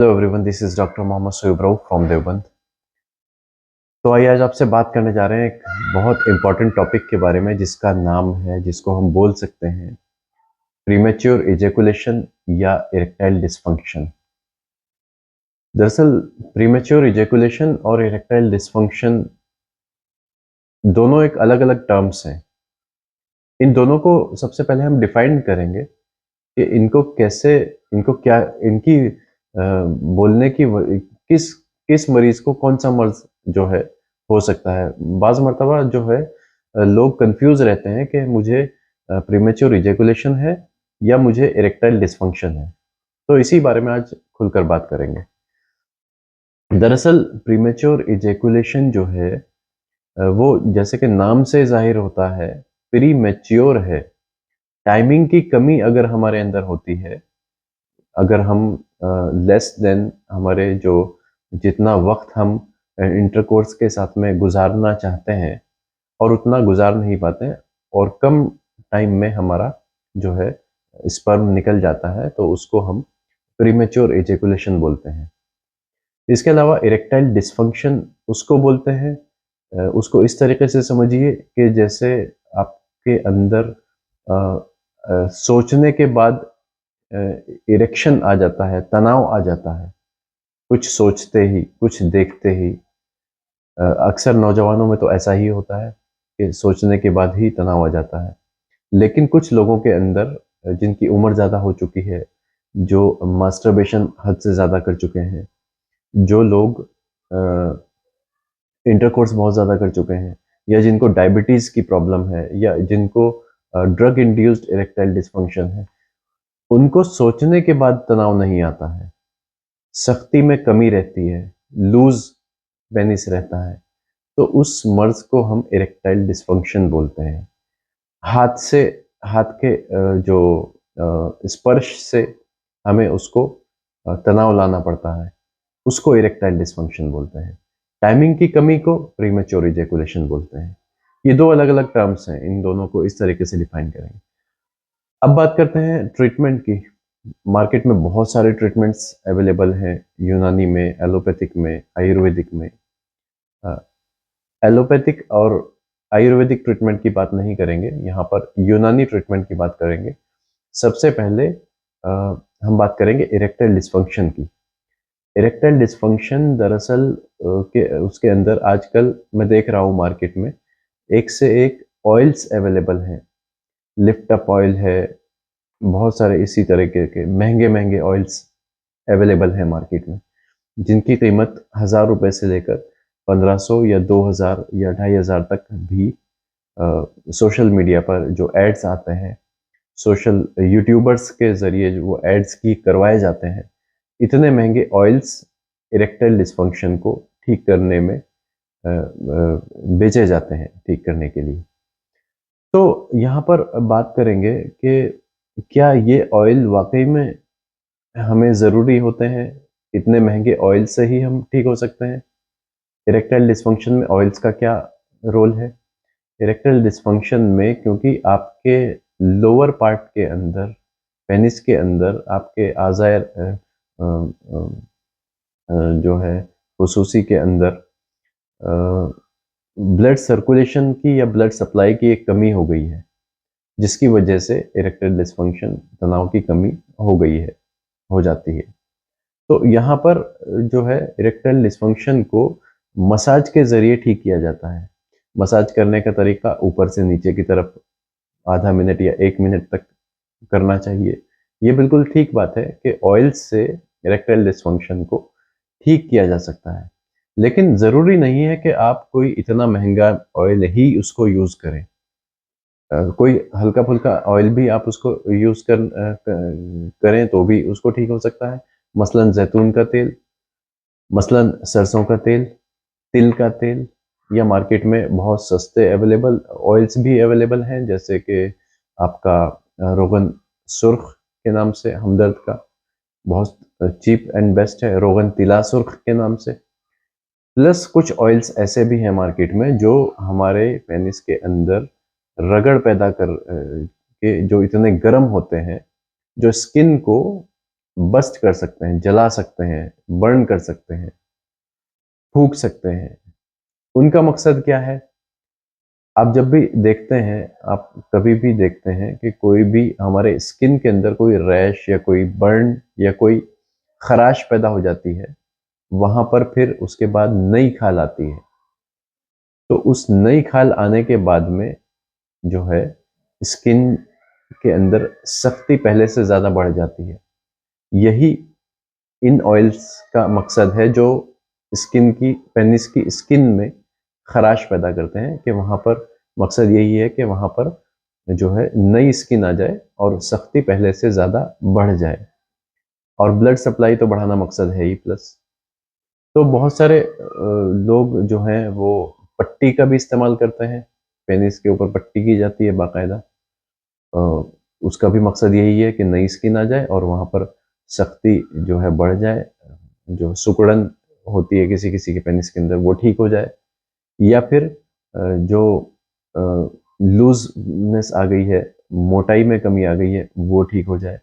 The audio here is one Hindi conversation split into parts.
Hello everyone, this is doctor Mohammad Shoaib Rauf from Deoband. तो आइए आज आपसे बात करने जा रहे हैं एक बहुत इंपॉर्टेंट टॉपिक के बारे में जिसका नाम है, जिसको हम बोल सकते हैं प्रीमेच्योर इजैकुलेशन या इरेक्टाइल डिसफंक्शन। दरअसल प्रीमेच्योर इजैकुलेशन और इरेक्टाइल डिसफंक्शन दोनों एक अलग अलग टर्म्स हैं। इन दोनों को सबसे पहले हम डिफाइन करेंगे कि इनको कैसे, इनको क्या, इनकी बोलने की किस किस मरीज को कौन सा मर्ज जो है हो सकता है। बाज़ मर्तबा जो है लोग कंफ्यूज रहते हैं कि मुझे प्रीमेच्योर इजैकुलेशन है या मुझे इरेक्टाइल डिसफंक्शन है। तो इसी बारे में आज खुलकर बात करेंगे। दरअसल प्रीमेच्योर इजैकुलेशन जो है वो जैसे कि नाम से जाहिर होता है, प्री मैच्योर है। टाइमिंग की कमी अगर हमारे अंदर होती है, अगर हम लेस देन हमारे जो जितना वक्त हम इंटरकोर्स के साथ में गुजारना चाहते हैं और उतना गुजार नहीं पाते हैं और कम टाइम में हमारा जो है स्पर्म निकल जाता है, तो उसको हम प्रीमेच्योर एजेकुलेशन बोलते हैं। इसके अलावा इरेक्टाइल डिसफंक्शन उसको बोलते हैं। उसको इस तरीके से समझिए कि जैसे आपके अंदर सोचने के बाद इरेक्शन आ जाता है, तनाव आ जाता है, कुछ सोचते ही, कुछ देखते ही। अक्सर नौजवानों में तो ऐसा ही होता है कि सोचने के बाद ही तनाव आ जाता है। लेकिन कुछ लोगों के अंदर जिनकी उम्र ज़्यादा हो चुकी है, जो मास्टरबेशन हद से ज़्यादा कर चुके हैं, जो लोग इंटरकोर्स बहुत ज़्यादा कर चुके हैं, या जिनको डायबिटीज़ की प्रॉब्लम है, या जिनको ड्रग इंड्यूस्ड इरेक्टाइल डिसफंक्शन है, उनको सोचने के बाद तनाव नहीं आता है, सख्ती में कमी रहती है, लूज पेनिस रहता है, तो उस मर्ज को हम इरेक्टाइल डिसफंक्शन बोलते हैं। हाथ के जो स्पर्श से हमें उसको तनाव लाना पड़ता है, उसको इरेक्टाइल डिसफंक्शन बोलते हैं। टाइमिंग की कमी को प्रीमेच्योर इजैकुलेशन बोलते हैं। ये दो अलग अलग टर्म्स हैं, इन दोनों को इस तरीके से डिफाइन करेंगे। अब बात करते हैं ट्रीटमेंट की। मार्केट में बहुत सारे ट्रीटमेंट्स अवेलेबल हैं, यूनानी में, एलोपैथिक में, आयुर्वेदिक में। एलोपैथिक और आयुर्वेदिक ट्रीटमेंट की बात नहीं करेंगे, यहाँ पर यूनानी ट्रीटमेंट की बात करेंगे। सबसे पहले हम बात करेंगे इरेक्टाइल डिसफंक्शन की। इरेक्टाइल डिसफंक्शन दरअसल के उसके अंदर आजकल मैं देख रहा हूँ मार्केट में एक से एक ऑयल्स अवेलेबल हैं। लिफ्ट अप ऑयल है, बहुत सारे इसी तरीके के महंगे महंगे ऑयल्स अवेलेबल हैं मार्केट में, जिनकी कीमत 1000 रुपए से लेकर 1500 या 2000 या 2500 तक भी सोशल मीडिया पर जो एड्स आते हैं, सोशल यूट्यूबर्स के ज़रिए जो वो एड्स की करवाए जाते हैं, इतने महंगे ऑयल्स इरेक्टाइल डिसफंक्शन को ठीक करने में बेचे जाते हैं, ठीक करने के लिए। तो यहाँ पर बात करेंगे कि क्या ये ऑयल वाक़ई में हमें ज़रूरी होते हैं? इतने महंगे ऑयल से ही हम ठीक हो सकते हैं? इरेक्टाइल डिसफंक्शन में ऑयल्स का क्या रोल है? इरेक्टाइल डिसफंक्शन में क्योंकि आपके लोअर पार्ट के अंदर, पेनिस के अंदर आपके आज़ाए जो है खुसूसी के अंदर ब्लड सर्कुलेशन की या ब्लड सप्लाई की एक कमी हो गई है, जिसकी वजह से इरेक्टाइल डिसफंक्शन, तनाव की कमी हो गई है, हो जाती है। तो यहाँ पर जो है इरेक्टाइल डिसफंक्शन को मसाज के ज़रिए ठीक किया जाता है। मसाज करने का तरीका ऊपर से नीचे की तरफ आधा मिनट या 1 मिनट तक करना चाहिए। ये बिल्कुल ठीक बात है कि ऑयल से इरेक्टाइल डिसफंक्शन को ठीक किया जा सकता है। लेकिन ज़रूरी नहीं है कि आप कोई इतना महँगा ऑयल ही उसको यूज़ करें। कोई हल्का-फुल्का ऑयल भी आप उसको यूज़ करें तो भी उसको ठीक हो सकता है। मसलन ज़ैतून का तेल, मसलन सरसों का तेल, तिल का तेल, या मार्केट में बहुत सस्ते अवेलेबल ऑयल्स भी अवेलेबल हैं, जैसे कि आपका रोगन सुर्ख के नाम से, हमदर्द का बहुत चीप एंड बेस्ट है, रोगन तिला सुर्ख के नाम से। प्लस कुछ ऑयल्स ऐसे भी हैं मार्केट में जो हमारे पेनिस के अंदर रगड़ पैदा के जो इतने गर्म होते हैं, जो स्किन को बस्ट कर सकते हैं, जला सकते हैं, बर्न कर सकते हैं, फूंक सकते हैं। उनका मकसद क्या है? आप जब भी देखते हैं, आप कभी भी देखते हैं कि कोई भी हमारे स्किन के अंदर कोई रैश या कोई बर्न या कोई खराश पैदा हो जाती है, वहां पर फिर उसके बाद नई खाल आती है। तो उस नई खाल आने के बाद में जो है स्किन के अंदर सख्ती पहले से ज़्यादा बढ़ जाती है। यही इन ऑयल्स का मकसद है जो पेनिस की स्किन में खराश पैदा करते हैं, कि वहाँ पर मकसद यही है कि वहाँ पर जो है नई स्किन आ जाए और सख्ती पहले से ज़्यादा बढ़ जाए। और ब्लड सप्लाई तो बढ़ाना मकसद है ही प्लस। तो बहुत सारे लोग जो हैं वो पट्टी का भी इस्तेमाल करते हैं। पेनिस के ऊपर पट्टी की जाती है बाकायदा। उसका भी मकसद यही है कि नई स्किन आ जाए और वहाँ पर सख्ती जो है बढ़ जाए, जो सिकुड़न होती है किसी किसी के पेनिस के अंदर वो ठीक हो जाए, या फिर जो लूजनेस आ गई है, मोटाई में कमी आ गई है, वो ठीक हो जाए।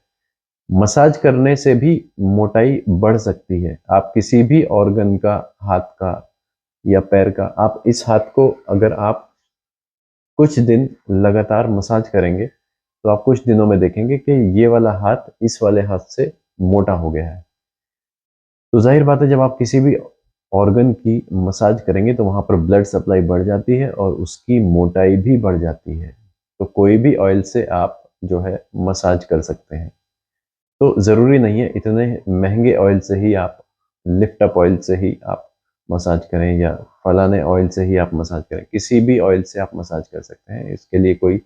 मसाज करने से भी मोटाई बढ़ सकती है। आप किसी भी ऑर्गन का, हाथ का या पैर का, आप इस हाथ को अगर आप कुछ दिन लगातार मसाज करेंगे तो आप कुछ दिनों में देखेंगे कि ये वाला हाथ इस वाले हाथ से मोटा हो गया है। तो जाहिर बात है, जब आप किसी भी ऑर्गन की मसाज करेंगे तो वहां पर ब्लड सप्लाई बढ़ जाती है और उसकी मोटाई भी बढ़ जाती है। तो कोई भी ऑयल से आप जो है मसाज कर सकते हैं। तो ज़रूरी नहीं है इतने महंगे ऑयल से ही आप, लिफ्ट अप ऑयल से ही आप मसाज करें या फलाने ऑयल से ही आप मसाज करें। किसी भी ऑयल से आप मसाज कर सकते हैं। इसके लिए कोई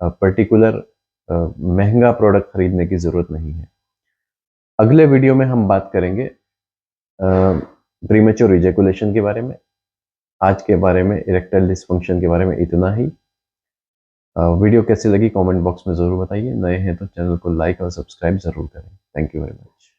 पर्टिकुलर महंगा प्रोडक्ट खरीदने की ज़रूरत नहीं है। अगले वीडियो में हम बात करेंगे प्रीमेच्योर इजैकुलेशन के बारे में। आज के बारे में, इरेक्टाइल डिसफंक्शन के बारे में इतना ही। वीडियो कैसी लगी कमेंट बॉक्स में ज़रूर बताइए। नए हैं तो चैनल को लाइक और सब्सक्राइब ज़रूर करें। Thank you very much.